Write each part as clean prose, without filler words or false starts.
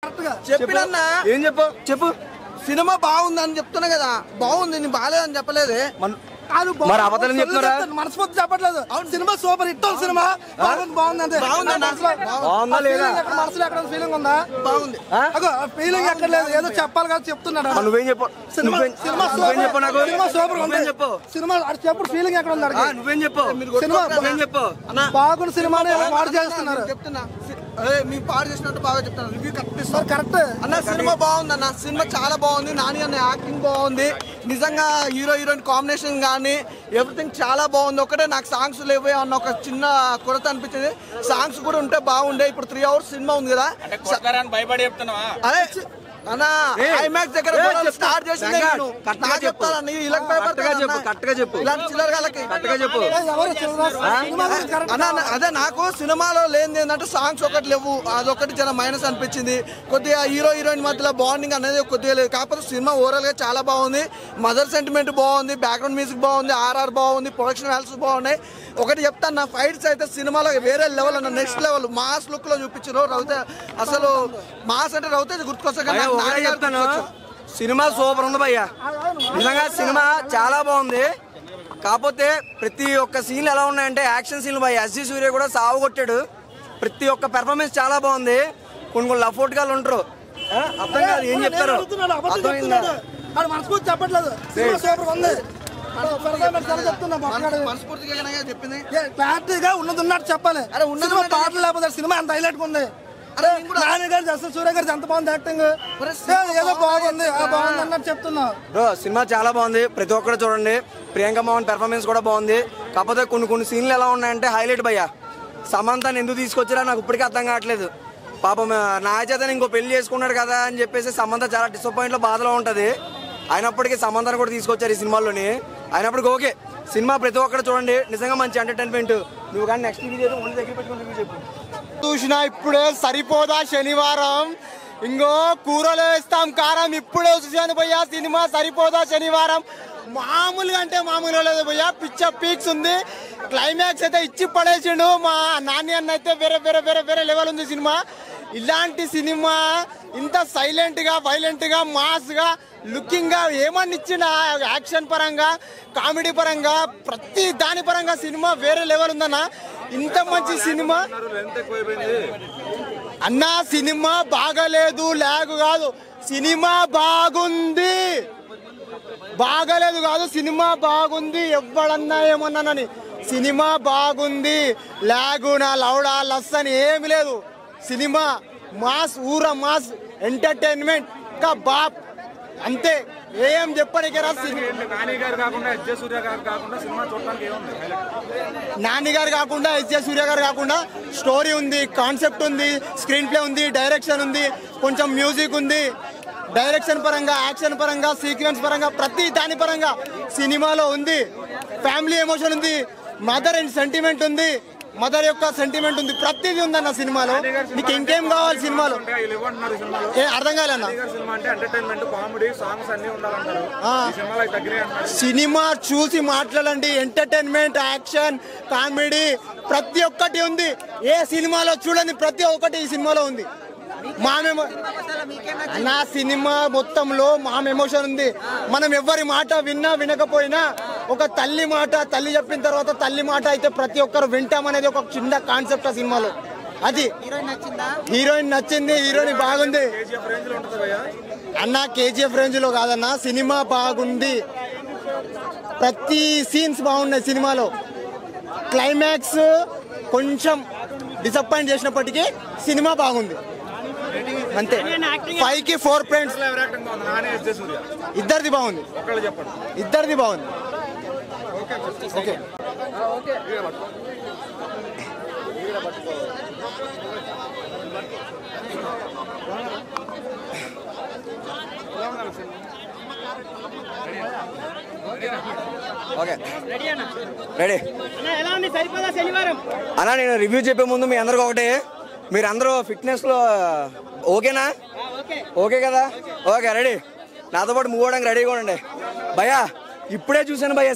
చెప్పినా ఏం చెప్పు సినిమా బాగుందని చెప్తున్నా కదా. బాగుంది, నేను బాగాలేదని చెప్పలేదే. మరి అబద్ధాలు చెప్తున్నారా? మనస్ఫూర్తి చెప్పట్లేదు. Cinema super hit. సినిమా బాగుంది అంతే. బాగుందా లేదా మనసులో ఎక్కడ ఫీలింగ్ ఉందా? బాగుంది. ఫీలింగ్ ఎక్కడ లేదు, ఏదో చెప్పాలి కదా చెప్తున్నాడు. నువ్వేం చెప్పు. సినిమా సూపర్ ఉంది. సినిమా చెప్పుడు ఫీలింగ్ ఎక్కడ ఉంది? నువ్వేం చెప్పు. సినిమా చెప్పు. బాగుంది సినిమా పాడు చేస్తున్నారు. చెప్తున్నా మీకు పాడు చేసినట్టు బాగా చెప్తాను. రివ్యూ కరెక్ట్ అన్న. సినిమా బాగుంది అన్న. సినిమా చాలా బాగుంది. నాని అన్న యాక్టింగ్ బాగుంది. నిజంగా హీరో హీరోయిన్ కాంబినేషన్ కానీ ఎవ్రీథింగ్ చాలా బాగుంది. ఒకటే నాకు సాంగ్స్ లేవే అన్న ఒక చిన్న కొరత అనిపించింది. సాంగ్స్ కూడా ఉంటే బాగుండే. ఇప్పుడు 3 hours సినిమా ఉంది కదా. అదే అన్న ఐమాక్స్ దగ్గర స్టార్ట్ చేసింది. అదే నాకు సినిమాలో లేనిది ఏంటంటే సాంగ్స్ ఒకటి లేవు. అదొకటి చాలా మైనస్ అనిపించింది. కొద్దిగా హీరో హీరోయిన్ మధ్యలో బాండింగ్ అనేది కొద్దిగా లేదు. కాకపోతే సినిమా ఓవరాల్ గా చాలా బాగుంది. మదర్ సెంటిమెంట్ బాగుంది, బ్యాక్గ్రౌండ్ మ్యూజిక్ బాగుంది, ఆర్ఆర్ బాగుంది, ప్రొడక్షన్ వాల్యూస్ బాగున్నాయి. ఒకటి చెప్తాను, నా ఫైట్స్ అయితే సినిమాలో వేరే లెవెల్ అన్న, నెక్స్ట్ లెవెల్ మాస్ లుక్ లో చూపించారు. రవితే అసలు మాస్ అంటే రవితే గుర్తుకొస్తా. సినిమా సూపర్ ఉంది భయ్య. నిజంగా సినిమా చాలా బాగుంది. కాకపోతే ప్రతి ఒక్క సీన్లు ఎలా ఉన్నాయంటే యాక్షన్ సీన్లు భయ్య. ఎస్జి సూర్య కూడా సాగు కొట్టాడు. ప్రతి ఒక్క పెర్ఫార్మెన్స్ చాలా బాగుంది. కొన్ని లఫోట్ గాలు ఉంటారు, అర్థం కాదు ఏం చెప్తారు. మనస్ఫూర్తి చెప్పట్లేదు. క్లారిటీగా ఉన్నది ఉన్నట్టు చెప్పాలి. పాటలు లేకపోతే సినిమా ఎంత హైలైట్ ఉంది. నాని గారు సూర్య గారు ఎంత బాగుంది యాక్టింగ్. ఏదో బాగుంది బాగుంది అన్నట్టు చెప్తున్నా. సినిమా చాలా బాగుంది. ప్రతి ఒక్కరు చూడండి. ప్రియాంక మోహన్ పెర్ఫార్మెన్స్ కూడా బాగుంది. కాకపోతే కొన్ని సీన్లు ఎలా ఉన్నాయంటే హైలైట్ భయ్య. సమంతని ఎందుకు తీసుకొచ్చారా నాకు ఇప్పటికీ అర్థం కావట్లేదు. పాపం నాగచైతన్య ఇంకో పెళ్లి చేసుకున్నాడు కదా అని చెప్పేసి సమంత చాలా డిసప్పాయింట్ లో బాధలో ఉంటది. అయినప్పటికీ సమంతను కూడా తీసుకొచ్చారు ఈ సినిమాలోని. అయినప్పటికీ ఓకే సినిమా ప్రతి ఒక్కరు చూడండి. నిజంగా మంచి ఎంటర్టైన్మెంట్. నువ్వు కానీ నెక్స్ట్ దగ్గర పెట్టుకుని చెప్పు. చూసినా ఇప్పుడే సరిపోదా శనివారం, ఇంకో కూరలో వేస్తాం కారం. ఇప్పుడే చూసాను భయ్యా సినిమా సరిపోదా శనివారం. మామూలుగా అంటే మామూలుగా లేదు భయ్యా. పిచ్చ పీక్స్ ఉంది. క్లైమాక్స్ అయితే ఇచ్చి పడేసిండు మా నాని అన్న. అయితే వేరే వేరే వేరే వేరే లెవెల్ ఉంది సినిమా. ఇలాంటి సినిమా ఇంత సైలెంట్ గా వైలెంట్ గా మాస్ గా లుకింగ్ గా ఏమన్నా ఇచ్చిన యాక్షన్ పరంగా కామెడీ పరంగా ప్రతి దాని పరంగా సినిమా వేరే లెవెల్ ఉందన్న. ఇంత మంచి సినిమా అన్నా. సినిమా బాగలేదు లాగ్ కాదు, సినిమా బాగుంది. బాగలేదు కాదు, సినిమా బాగుంది. ఎవడన్నా ఏమన్నానని సినిమా బాగుంది. లాగు నా లౌడా లస్ అని ఏమి లేదు. సినిమా మాస్ ఊర మాస్ ఎంటర్టైన్మెంట్ కా బాప్ అంతే. ఏం చెప్పడానికి రా. నాని గారు కాకుండా ఎస్జే సూర్య గారు కాకుండా స్టోరీ ఉంది, కాన్సెప్ట్ ఉంది, స్క్రీన్ ప్లే ఉంది, డైరెక్షన్ ఉంది, కొంచెం మ్యూజిక్ ఉంది. డైరెక్షన్ పరంగా యాక్షన్ పరంగా సీక్వెన్స్ పరంగా ప్రతి దాని పరంగా సినిమాలో ఉంది. ఫ్యామిలీ ఎమోషన్ ఉంది, మదర్ అండ్ సెంటిమెంట్ ఉంది, మదర్ యొక్క సెంటిమెంట్ ఉంది. ప్రతిదీ ఉందన్న సినిమాలో. నీకు ఇంకేం కావాలి సినిమాలో? అర్థం కాలేనా? సినిమా చూసి మాట్లాడండి. ఎంటర్టైన్మెంట్, యాక్షన్, కామెడీ ప్రతి ఒక్కటి ఉంది. ఏ సినిమాలో చూడండి ప్రతి ఒక్కటి ఈ సినిమాలో ఉంది. నా సినిమా మొత్తంలో మా ఎమోషన్ ఉంది. మనం ఎవరి మాట విన్నా వినకపోయినా ఒక తల్లి మాట, తల్లి చెప్పిన తర్వాత తల్లి మాట అయితే ప్రతి ఒక్కరు వింటామనేది ఒక చిన్న కాన్సెప్ట్ ఆ సినిమాలో. అది హీరోయిన్ నచ్చింది, హీరోయిన్ బాగుంది అన్న. కేజీఎఫ్ రేంజ్ లో కాదన్న, సినిమా బాగుంది. ప్రతి సీన్స్ బాగున్నాయి సినిమాలో. క్లైమాక్స్ కొంచెం డిసప్పాయింట్ చేసినప్పటికీ సినిమా బాగుంది అంతే. 5కి 4 పాయింట్స్. ఇద్దరిది బాగుంది, ఇద్దరిది బాగుంది. ఓకే రెడీ అన్నా. నేను రివ్యూ చెప్పే ముందు మీ అందరికి ఒకటే, మీరు అందరూ ఫిట్నెస్ లో ఓకేనా? ఓకే కదా? Okay ready. నాతో పాటు మూవ్ అవడానికి రెడీగా ఉండండి భయ్యా. ఇప్పుడే చూశాను భయ్యా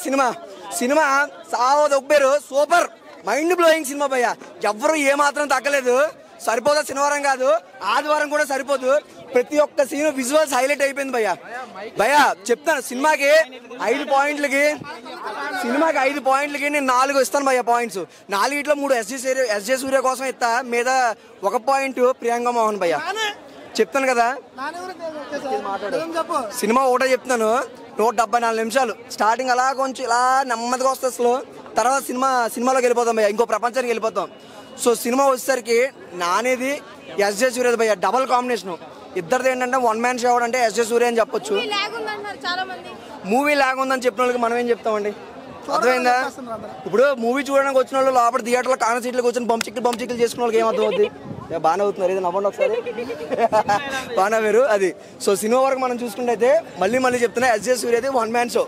సినిమా సావ దొబ్బారు. సూపర్ మైండ్ బ్లోయింగ్ సినిమా భయ్యా. ఎవ్వరు ఏమాత్రం తగ్గలేదు. సరిపోదా శనివారం కాదు, ఆదివారం కూడా సరిపోదు. ప్రతి ఒక్క సీన్ విజువల్స్ హైలైట్ అయిపోయింది భయ్యా చెప్తాను. సినిమాకి 5 పాయింట్లకి నేను 4 ఇస్తాను భయ్యా పాయింట్స్. 4 3 ఎస్జే సూర్య కోసం ఇస్తా, మీద 1 పాయింట్ ప్రియాంక మోహన్ భయ్యా. చెప్తాను కదా సినిమా ఒకటే చెప్తాను. 174 నిమిషాలు స్టార్టింగ్ అలా కొంచెం ఇలా నెమ్మదిగా వస్తుంది స్లో, తర్వాత సినిమాలోకి వెళ్ళిపోతాం భయ్యా, ఇంకో ప్రపంచానికి వెళ్ళిపోతాం. సో సినిమా వచ్చేసరికి నానేది ఎస్జే సూర్య భయ్యా, డబల్ కాంబినేషన్. ఇద్దరిది ఏంటంటే వన్ మ్యాన్ షో అంటే ఎస్జే సూర్య అని చెప్పొచ్చు. మూవీ లాగ్ ఉందని చెప్పిన వాళ్ళకి మనం ఏం చెప్తామండి, అర్థమైందా? ఇప్పుడు మూవీ చూడడానికి వచ్చిన వాళ్ళు లోపల థియేటర్లో కాన సీట్లు కూర్చొని బంచిక్లు చేసుకున్న వాళ్ళకి ఏమర్థం అవుతుంది? బాగానే అవుతున్నారు, ఇది నవ్వండి ఒకసారి. బాగా వేరు అది. సో సినిమా వరకు మనం చూసుకుంటే అయితే మళ్ళీ చెప్తున్నా, ఎస్జే సూర్యది వన్ మ్యాన్ షో.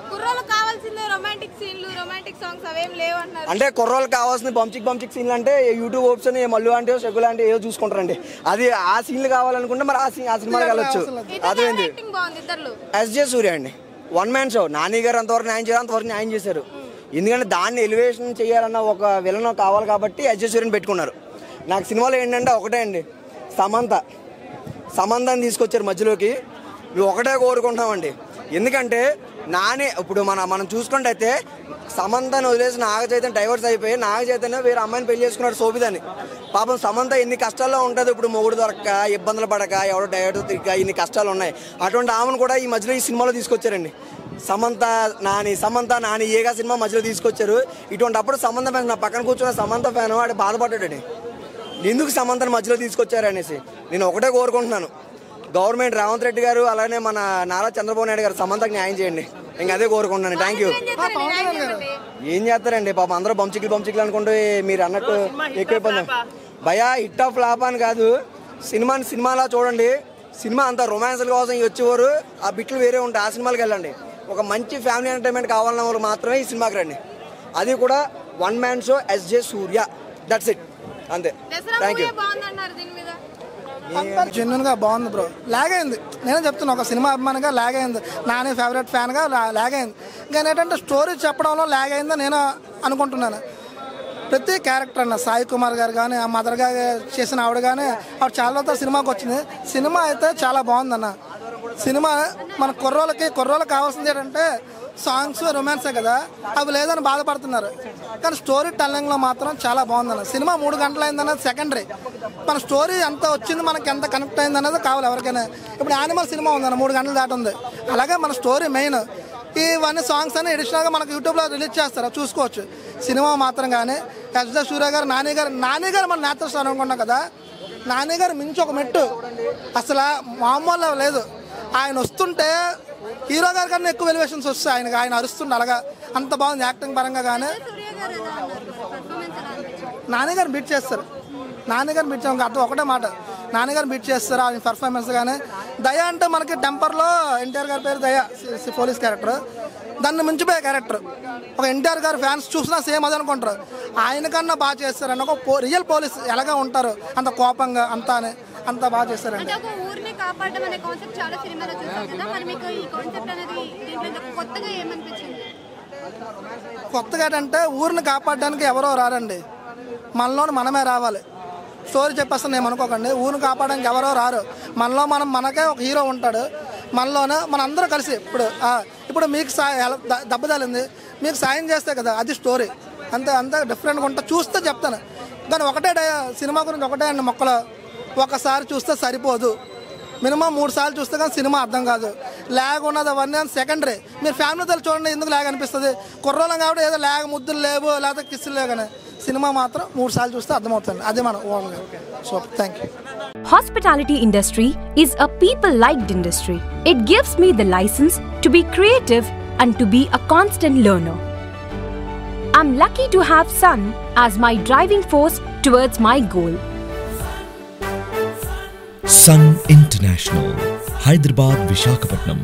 అంటే కుర్రోళ్ళు కావాల్సిన బంచిక్ సీన్లు అంటే యూట్యూబ్ ఆప్షన్ మల్లు అంటే షెగ్గులు అంటే ఏదో చూసుకుంటారండి. అది ఆ సీన్లు కావాలనుకుంటే మరి ఆ సినిమాకి వెళ్ళొచ్చు. అదేంటి ఎస్జే సూర్య అండి వన్ మ్యాన్ షో. నాని గారు అంతవరకు న్యాయం చేయాలి, అంతవరకు న్యాయం చేశారు. ఎందుకంటే దాన్ని ఎలివేషన్ చేయాలన్న ఒక విలన్ కావాలి కాబట్టి ఎస్జే సూర్యని పెట్టుకున్నారు. నాకు సినిమాలో ఏంటంటే ఒకటే అండి, సమంతని తీసుకొచ్చారు మధ్యలోకి. మేము ఒకటే కోరుకుంటామండి. ఎందుకంటే నాని ఇప్పుడు మనం చూసుకుంటే అయితే సమంతని వదిలేసి నాగచైతన్య డైవర్స్ అయిపోయి నాగచైతన్య వేరే అమ్మాయిని పెళ్లి చేసుకున్నాడు శోభితని. పాపం సమంత ఎన్ని కష్టాల్లో ఉంటుంది, ఇప్పుడు మొగుడు దొరక్క, ఇబ్బందులు పడక, ఎవడో డైవర్స్ తిరిగ ఇన్ని కష్టాలు ఉన్నాయి. అటువంటి ఆమెను కూడా ఈ మధ్యలో ఈ సినిమాలో తీసుకొచ్చారండి. సమంత నాని ఏగా సినిమా మధ్యలో తీసుకొచ్చారు. ఇటువంటి అప్పుడు సమంత ఫ్యాన్, నా పక్కన కూర్చున్న సమంత ఫ్యాన్ వాడు బాధపడ్డాడండి, ఎందుకు సమంతని మధ్యలో తీసుకొచ్చారు అనేసి. నేను ఒకటే కోరుకుంటున్నాను, గవర్నమెంట్ రేవంత్ రెడ్డి గారు అలానే మన నారా చంద్రబాబు నాయుడు గారు సమంతకు న్యాయం చేయండి. ఇంకా అదే కోరుకుంటున్నాను. Thank you. ఏం చేస్తారండి పాపం, అందరూ బంచిక్లు అనుకుంటే మీరు అన్నట్టు ఎక్కువైపోయింది భయ్యా. హిట్ ఆఫ్ ఫ్లాప్ అని కాదు, సినిమాలా చూడండి. సినిమా అంతా రొమాన్స్ల కోసం వచ్చేవారు, ఆ బిట్లు వేరే ఉంటాయి. ఆ సినిమాలకు వెళ్ళండి. ఒక మంచి ఫ్యామిలీ ఎంటర్టైన్మెంట్ కావాలన్న వాళ్ళు మాత్రమే ఈ సినిమాకి రండి. అది కూడా one man show S J, దట్స్ that's, it. Thank you. Genuine గా బాగుంది బ్రో. లాగ్ అయింది, నేనే చెప్తున్నా, ఒక సినిమా అభిమానిగా లాగ్ అయింది. నాని ఫేవరెట్ ఫ్యాన్ గా లాగ్ అయింది. కానీ ఏంటంటే స్టోరీ చెప్పడంలో లాగ్ అయిందని నేను అనుకుంటున్నాను. ప్రతి క్యారెక్టర్ అన్న సాయి కుమార్ గారు కానీ, ఆ మదర్ గా చేసిన ఆవిడ కానీ, ఆవిడ చాలా సినిమాకి వచ్చింది. సినిమా అయితే చాలా బాగుందన్న. సినిమా మన కుర్రోళ్ళకి కావాల్సింది ఏంటంటే సాంగ్స్, రొమాన్సే కదా, అవి లేదని బాధపడుతున్నారు. కానీ స్టోరీ టెల్లింగ్లో మాత్రం చాలా బాగుందన్న. సినిమా 3 గంటలు అయిందన్నది సెకండరీ. మన స్టోరీ ఎంత వచ్చింది, మనకి ఎంత కనెక్ట్ అయింది అన్నది కావాలి ఎవరికైనా. ఇప్పుడు యానిమల్ సినిమా ఉందన్న, 3 గంటలు దాటి ఉంది. అలాగే మన స్టోరీ మెయిన్. ఇవన్నీ సాంగ్స్ అన్ని అడిషనల్గా మనకు యూట్యూబ్లో రిలీజ్ చేస్తారు, చూసుకోవచ్చు. సినిమా మాత్రం కానీ ఎస్జే సూర్య గారు, నాని గారు మన నేతృ స్టార్ అనుకున్నాం కదా, నాని గారు మించి ఒక మెట్టు అసలు మామూలు లేదు. ఆయన వస్తుంటే హీరో గారి కన్నా ఎక్కువ ఎలివేషన్స్ వస్తాయి ఆయన అరుస్తుండే. అలాగా అంత బాగుంది యాక్టింగ్ పరంగా. కానీ నాన్నగారు బీట్ చేస్తారు, అర్థం ఒకటే మాట, నాన్నగారు బీట్ చేస్తారు ఆయన పర్ఫార్మెన్స్. కానీ దయ అంటే మనకి టెంపర్లో ఎన్టీఆర్ గారి పేరు దయ, పోలీస్ క్యారెక్టర్, దాన్ని మించిపోయే క్యారెక్టర్. ఒక ఎన్టీఆర్ గారి ఫ్యాన్స్ చూసినా సేమ్ అది అనుకుంటారు. ఆయన కన్నా బాగా చేస్తారని, ఒక రియల్ పోలీస్ ఎలాగా ఉంటారు అంత కోపంగా అంత బాగా చేస్తారండి. కొత్తగా ఏంటంటే ఊరిని కాపాడడానికి ఎవరో రారండి, మనలోని మనమే రావాలి. స్టోరీ చెప్పేస్తాను ఏమనుకోకండి, ఊరిని కాపాడడానికి ఎవరో రారు. మనకే ఒక హీరో ఉంటాడు, మనలోనే మనందరూ కలిసి. ఇప్పుడు మీకు దెబ్బ తగిలింది, మీకు సాయం చేస్తే కదా అది స్టోరీ. అంతే డిఫరెంట్గా ఉంటా, చూస్తే చెప్తాను. కానీ సినిమా గురించి ఒకటే అండి, మొక్కలు ఒకసారి చూస్తే సరిపోదు, మినిమం 3 సార్లు చూస్తే కానీ సినిమా అర్థం కాదు. ల్యాగ్ ఉన్నది అవన్నీ సెకండరీ. మీరు ఫ్యామిలీతో చూడండి, ఎందుకు ల్యాగ్ అనిపిస్తుంది? కుర్రోళ్ళం కాబట్టి ఏదో ల్యాగ్ ముద్దులు లేవు, లేకపోతే కిస్సులు లేవు. కానీ సినిమా మాత్రం 3 సార్లు చూస్తే అర్థమవుతుంది. అదే మనం ఓన్గా. So thank you. Hospitality industry is a people-liked industry. It gives me the license to be creative and to be a constant learner. I'm lucky to have Sun as my driving force towards my goal. Sun International, Hyderabad, Visakhapatnam.